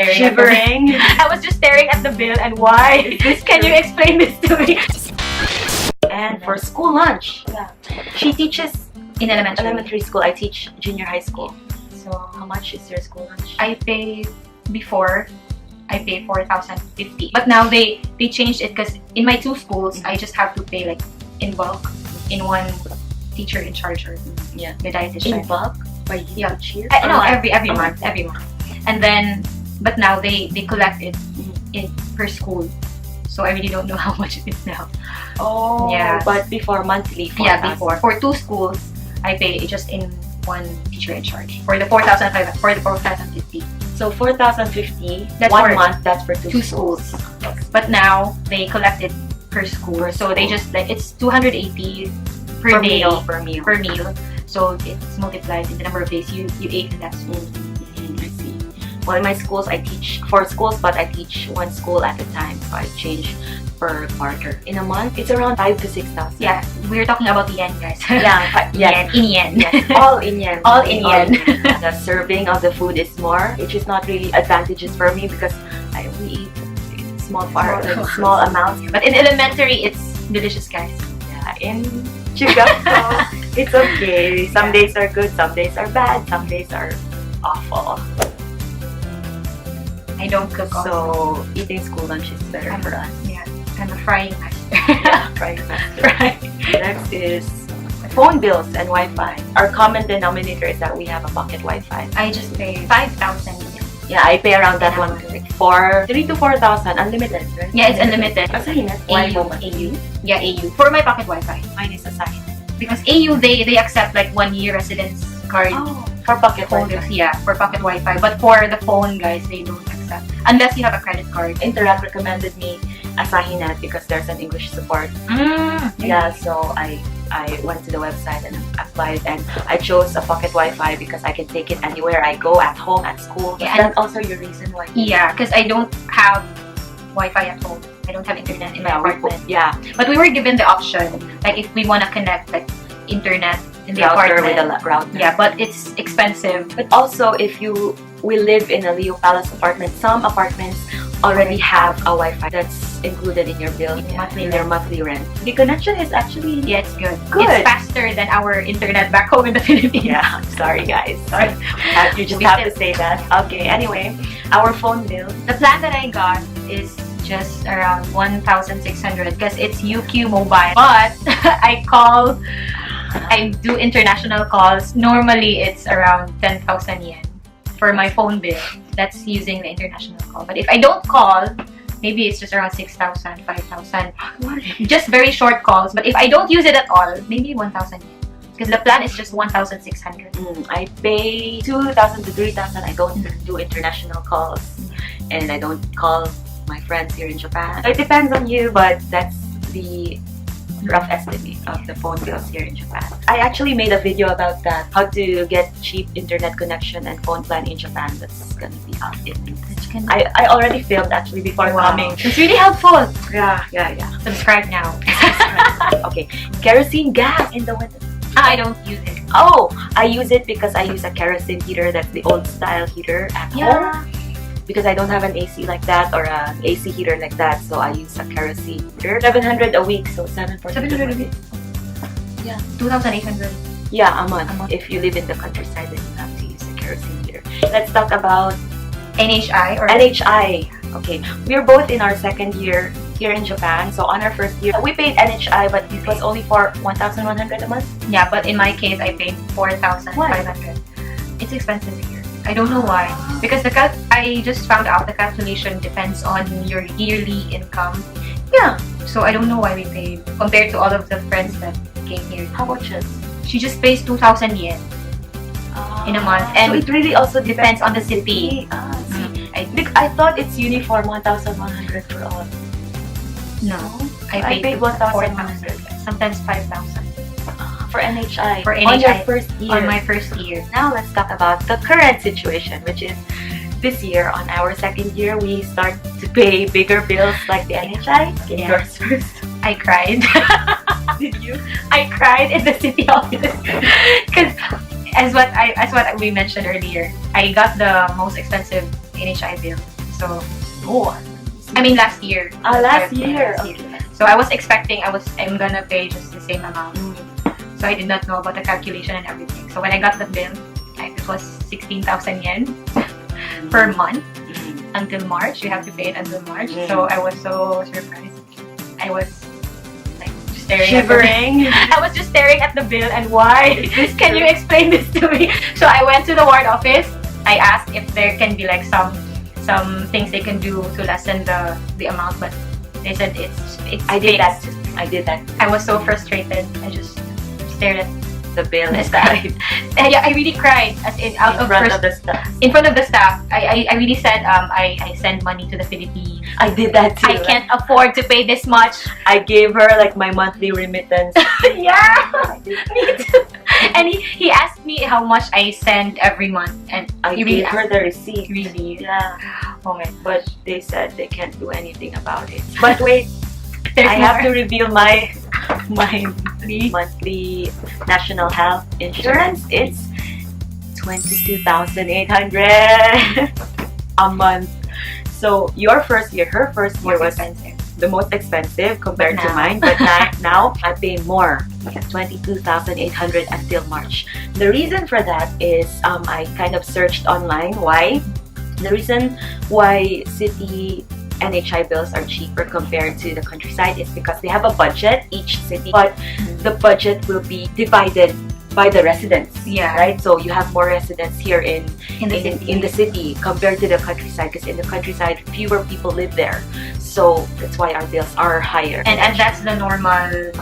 Shivering. I was just staring at the bill and why? Can you explain this to me? And for school lunch, Yeah. she teaches In elementary school. I teach junior high school. So How much is your school lunch? I pay before. I pay 4,050. But now they changed it because in my two schools I just have to pay like in bulk in one teacher in charge or Yeah. the dietitian. In bulk? By Yeah. each year? No, every Oh. month, and then but now they collect it in per school, so I really don't know how much it is now. Oh, Yeah. but before monthly. Yeah, 4,000. before for two schools I pay just in one teacher in charge for the 4,500 for the 4,050. So 4,050. That's 1 for month. That's for two schools. But now they collect it per school, so they school. just like it's 280 per day Per meal. per meal. So it's multiplied in the number of days you ate in that school. I see. Well, in my schools, I teach 4 schools, but I teach 1 school at a time. So I change per quarter. In a month, it's around 5,000 to 6,000. Yeah, we're talking about yen, guys. Yeah. Yen, in yen. Yes, all in yen. All in yen. The serving of the food is more, which is not really advantageous for me because I only eat small amounts. But in elementary, it's delicious, guys. Yeah, in Chicago, it's okay. Some days are good, some days are bad, some days are awful. I don't cook also. So eating school lunch is better for us. Yeah, I'm a frying master. Yeah, right. Fry. Next is phone bills and Wi-Fi. Our common denominator is that we have a pocket Wi-Fi. I just pay 5,000 yen. Yeah, I pay around that one too. For 3,000 to 4,000, unlimited, right? Yeah, it's unlimited. Asahinet. Why AU. moment? AU. Yeah, AU. For my pocket Wi-Fi. Mine is Asahinet. Because AU, they accept like 1 year residence card. Oh, for pocket Phone, Wi-Fi. yeah, for pocket Wi-Fi. But for the phone, guys, they don't accept. Unless you have a credit card. Interact recommended me Asahinet because there's an English support. Yeah, so I went to the website and applied, and I chose a pocket Wi-Fi because I can take it anywhere I go, at home, at school. Yeah, Is that also your reason why? Yeah, because I don't have Wi-Fi at home. I don't have internet in my apartment. Yeah, But we were given the option, like if we want to connect like internet in the router apartment. with a router. Yeah, but it's expensive. But also, if we live in a Leo Palace apartment, some apartments already have a Wi-Fi that's included in your bill, in their monthly rent. The connection is actually Yeah, it's good. Good. It's faster than our internet back home in the Philippines. yeah. Sorry guys, sorry. You just We have still- to say that. Okay. Anyway, our phone bill. The plan that I got is just around 1,600 because it's UQ mobile. But I do international calls. Normally, it's around 10,000 yen for my phone bill. That's using the international call. But if I don't call, maybe it's just around 6,000, 5,000. Just very short calls. But if I don't use it at all, maybe 1,000 yen. Because the plan is just 1,600. I pay 2,000 to 3,000. I don't do international calls, and I don't call my friends here in Japan. It depends on you, but that's the rough estimate of the phone bills here in Japan. I actually made a video about that, how to get cheap internet connection and phone plan in Japan. That's gonna be out in I already filmed actually before coming. It's really helpful. Yeah. Subscribe now. Okay, kerosene gas in the winter. I don't use it. Oh, I use it because I use a kerosene heater. That's the old style heater at home. Because I don't have an AC like that or an AC heater like that, so I use a kerosene heater. 700 a week, so 700 a week. Yeah, 2,800. Yeah, a month. If you live in the countryside, then you have to use a kerosene heater. Let's talk about NHI or NHI. Okay, we're both in our 2nd year here in Japan. So on our 1st year, we paid NHI, but it was only for 1,100 a month. Yeah, but in my case, I paid 4,500. It's expensive here. I don't know why. Because I just found out the calculation depends on your yearly income. Yeah. So I don't know why we paid compared to all of the friends that came here. How much is? She just pays 2,000 yen in a month, and so it really also depends on the city. I thought it's uniform 1,100 for all. No, I paid 1,100. Sometimes 5,000 for NHI. For on your NHI, first year. on my first year. Now let's talk about the current situation, which is this year. On our 2nd year, we start to pay bigger bills like the NHI. Yeah. Yours first. I cried. Did you? I cried in the city office because as what we mentioned earlier, I got the most expensive NHI Bills. So More. I mean last year. Last year. Last year. So I was expecting I'm gonna pay just the same amount. So I did not know about the calculation and everything. So when I got the bill, it was 16,000 yen per month until March. You have to pay it until March. So I was so surprised. I was like staring. Shivering. I was just staring at the bill and why? Can you explain this to me? So I went to the ward office. I asked if there can be like some things they can do to lessen the amount, but they said it's I did that. I did that. I was so frustrated. I just stared at The bill the is staff. Yeah, I really cried as in out in of front of the staff. in front of the staff. I really said I send money to the Philippines. I did that too. I can't afford to pay this much. I gave her like my monthly remittance. Yeah, me too. And he asked me how much I send every month, and I he really gave her the receipt. really. Yeah, Oh my but they said they can't do anything about it. But wait, There's I have to more. reveal my monthly national health insurance. It's 22,800 a month. So your first year, her first year More was expensive. the most expensive compared But to now- mine, but now I pay more. 22,800 until March. The reason for that is I kind of searched online why. The reason why city NHI bills are cheaper compared to the countryside is because they have a budget, each city, but the budget will be divided by the residents. Yeah. Right? So you have more residents here in In the city. the city compared to the countryside, because in the countryside fewer people live there, so that's why our bills are higher. And that's the normal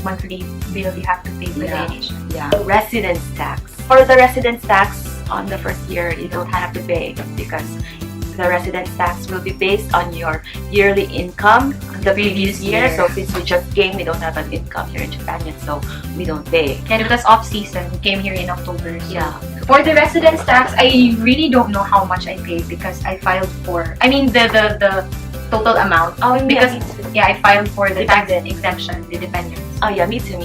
monthly bill you have to pay for Yeah. the NHI. Yeah. Residence tax. For the residence tax on the first year, you don't have to pay because the residence tax will be based on your yearly income the previous year. year. So since we just came, we don't have an income here in Japan yet, so we don't pay. And it was off season. We came here in October. So Yeah. For the residence tax, I really don't know how much I paid because I filed for. I mean the total amount. Because yeah, I filed for the tax Dependent. exemption, the dependents. Oh yeah, me too.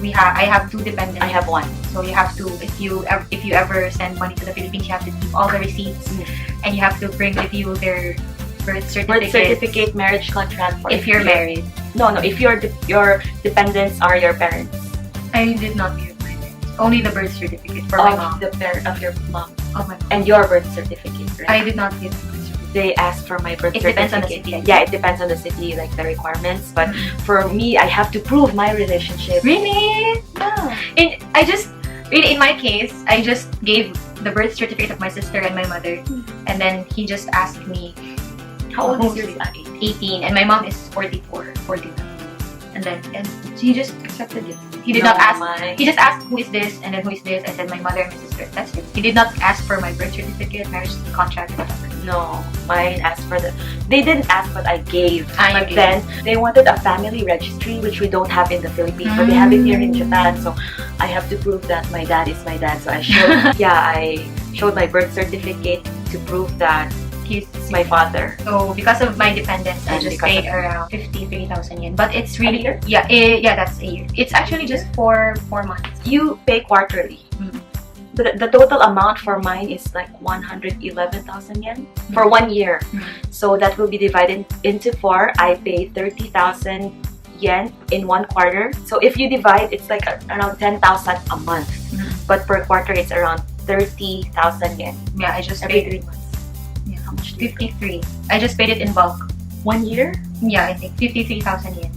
I have 2 dependents. I have one. So you have to, if you ever send money to the Philippines, you have to keep all the receipts, and you have to bring with you their birth certificate. Birth certificate, marriage contract. For If you're married. No, if your dependents are your parents. I did not give my parents. Only the birth certificate for my mom. Of the parent of your mom Of my mom. and your birth certificate. Right? I did not give the birth certificate. They ask for my birth It certificate. depends on the city, I Yeah, it depends on the city, like the requirements. But for me, I have to prove my relationship. Really? Yeah. In my case, I just gave the birth certificate of my sister and my mother, and then he just asked me, How old is who's your 18, and my mom is 49. And he just accepted it. He did not ask. He just asked who is this, and then who is this. I said my mother and my sister. That's it. He did not ask for my birth certificate, marriage contract, whatever. No, mine asked for the. They didn't ask, but I gave. I But gave. then they wanted a family registry, which we don't have in the Philippines, but they have it here in Japan. So I have to prove that my dad is my dad. So I showed. I showed my birth certificate to prove that He's my father. So because of my dependence, I And just because paid around 53,000 yen. But it's A really year? yeah, that's a year. It's actually just for 4 months. You pay quarterly. Mm. The total amount for mine is like 111,000 yen for 1 year. So that will be divided into 4. I pay 30,000 yen in 1 quarter. So if you divide, it's like around 10,000 a month. But per quarter, it's around 30,000 yen. Yeah, I just Every paid 3 months. yeah, How much do you pay? 53. I just paid it in bulk. 1 year? Yeah, I think 53,000 yen.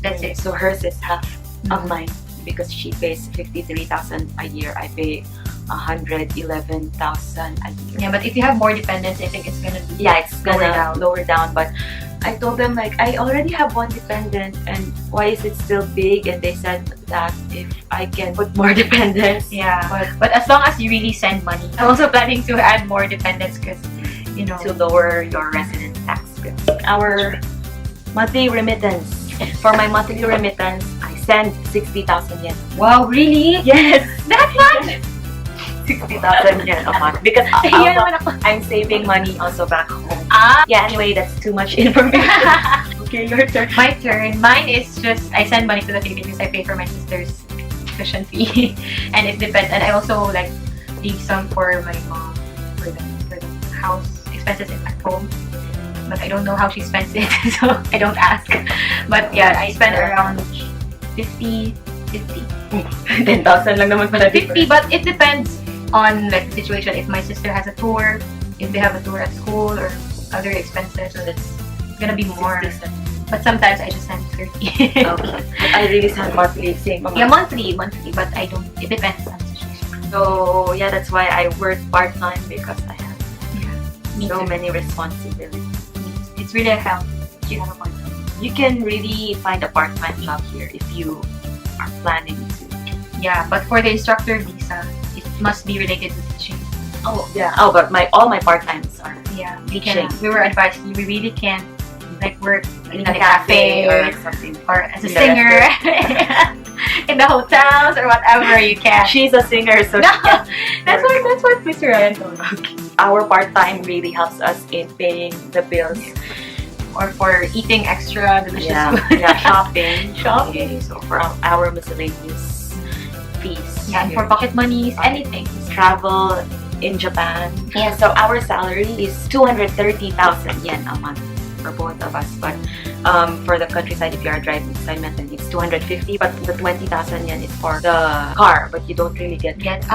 That's it. So hers is half of Mhm. mine because she pays 53,000 a year. I pay 111,000 a year. Yeah, but if you have more dependents, I think it's gonna be Yeah, it's gonna down. lower down. But I told them like I already have one dependent, and why is it still big? And they said that if I can put more dependents, Yeah, but as long as you really send money. I'm also planning to add more dependents because, you know, to lower your residence tax. Our monthly remittance. For my monthly remittance, I send 60,000 yen. wow, really? Yes, That much? 60,000 yen a month because Yan also, naman ako. I'm saving money also back home. Ah, Yeah, anyway, that's too much information. Okay, your turn. my turn. Mine is just I send money to the Philippines. I pay for my sister's tuition fee, and it depends. And I also like leave some for my mom for the house. If expenses at home, but I don't know how she spends it, so I don't ask. But yeah, I spend around 50. 10,000 lang naman pala 50, but it depends on like the situation. If my sister has a tour, if they have a tour at school or other expenses, so that's gonna be more. But sometimes I just send 30. Okay. I really send monthly, same amount. Yeah, monthly, but I don't. It depends on the situation. So yeah, that's why I work part-time, because I have Me so too. many responsibilities. It's really a help if you have a part-time. You can really find a part-time job here if you are planning to. Yeah, but for the instructor visa, it must be related to teaching. Oh yeah. Oh, but all my part-times are Yeah, teaching. we were advised we really can't like work in a cafe or something. or as a in the singer in the hotels or whatever you can. She's a singer, so No, she can that's what Mr. Ryan told me. our part-time really helps us in paying the bills. Or for eating extra delicious Yeah, food. yeah, shopping. Shopping. So for our miscellaneous fees. Yeah, and for pocket monies, anything. Travel in Japan. Yeah. So our salary is 230,000 yen a month for both of us. But for the countryside, if you are driving assignment, then it's 250. But the 20,000 yen is for the car. But you don't really get 20.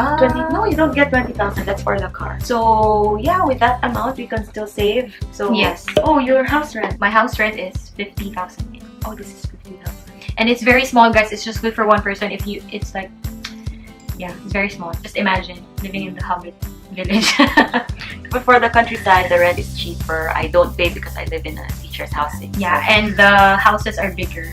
No, you don't get 20,000. That's for the car. So yeah, with that amount, we can still save. So Yes. Oh, your house rent. My house rent is 50,000 yen. Oh, this is 50,000. And it's very small, guys. It's just good for one person. It's like, yeah, it's very small. Just imagine living in the Hobbit village. But for the countryside, the rent is cheaper. I don't pay because I live in a teacher's housing. Yeah, and the houses are bigger.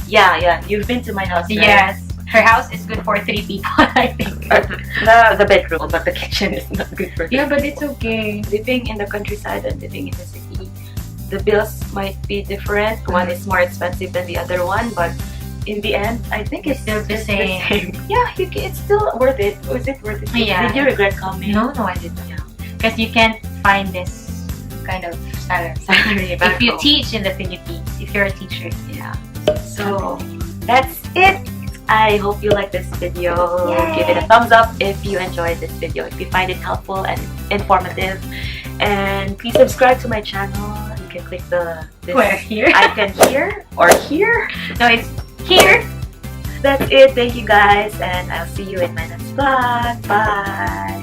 Yeah. You've been to my house, right? Yes. Her house is good for 3 people, I think. The bedroom, but the kitchen is not good for Yeah, but it's okay. living in the countryside and living in the city. The bills might be different. One is more expensive than the other one, but in the end, I think it's Still the just same. Yeah, it's still worth it. Was it worth it? Yeah. Did you regret coming? No, I didn't. Because you can't find this kind of salary. Salary back If you home. teach in the Philippines, if you're a teacher. Yeah. So that's it. I hope you like this video. Yay. Give it a thumbs up if you enjoyed this video, if you find it helpful and informative. And please subscribe to my channel. You can click this Where? Here? icon here or here. No, it's here. That's it. Thank you guys, and I'll see you in my next vlog. Bye.